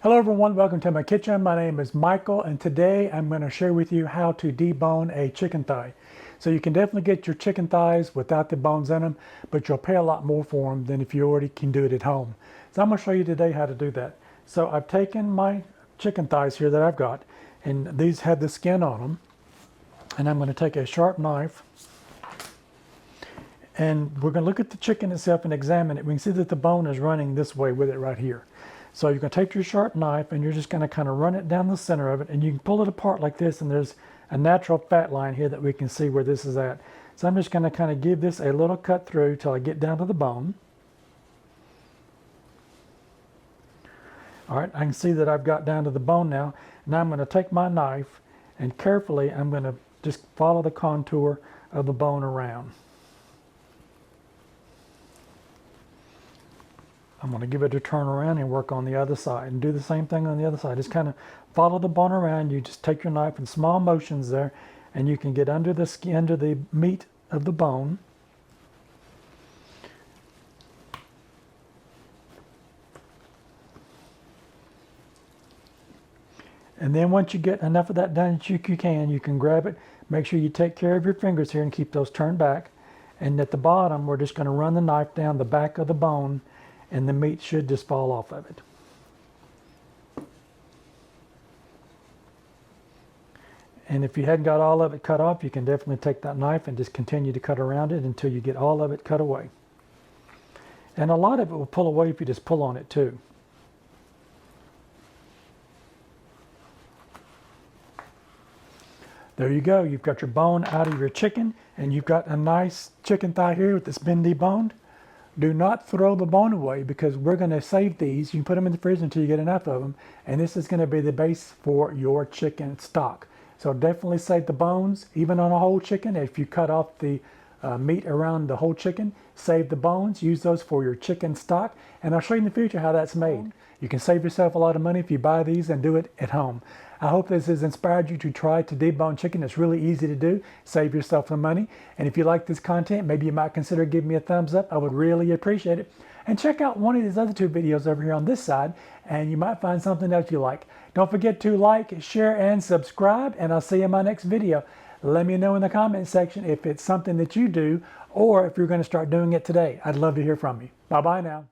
Hello everyone, welcome to my kitchen. My name is Michael and today I'm going to share with you how to debone a chicken thigh. So you can definitely get your chicken thighs without the bones in them, but you'll pay a lot more for them than if you already can do it at home. So I'm going to show you today how to do that. So I've taken my chicken thighs here that I've got, and these have the skin on them, and I'm going to take a sharp knife and we're going to look at the chicken itself and examine it. We can see that the bone is running this way with it right here. So you're going to take your sharp knife and you're just going to kind of run it down the center of it, and you can pull it apart like this, and there's a natural fat line here that we can see where this is at. So I'm just going to kind of give this a little cut through till I get down to the bone. All right, I can see that I've got down to the bone now. Now I'm going to take my knife and carefully I'm going to just follow the contour of the bone around. I'm going to give it a turn around and work on the other side and do the same thing on the other side. Just kind of follow the bone around. You just take your knife in small motions there and you can get under the skin, under the meat of the bone. And then once you get enough of that done that you can grab it. Make sure you take care of your fingers here and keep those turned back. And at the bottom, we're just going to run the knife down the back of the bone, and the meat should just fall off of it. And if you hadn't got all of it cut off, you can definitely take that knife and just continue to cut around it until you get all of it cut away. And a lot of it will pull away if you just pull on it too. There you go. You've got your bone out of your chicken, and you've got a nice chicken thigh here that's been deboned. Do not throw the bone away because we're going to save these. You can put them in the fridge until you get enough of them, and this is going to be the base for your chicken stock. So definitely save the bones, even on a whole chicken. If you cut off the meat around the whole chicken, save the bones, use those for your chicken stock, and I'll show you in the future how that's made. You can save yourself a lot of money if you buy these and do it at home. I hope this has inspired you to try to debone chicken. It's really easy to do. Save yourself some money. And if you like this content, maybe you might consider giving me a thumbs up. I would really appreciate it. And check out one of these other two videos over here on this side, and you might find something else you like. Don't forget to like, share, and subscribe, and I'll see you in my next video. Let me know in the comment section if it's something that you do or if you're going to start doing it today. I'd love to hear from you. Bye-bye now.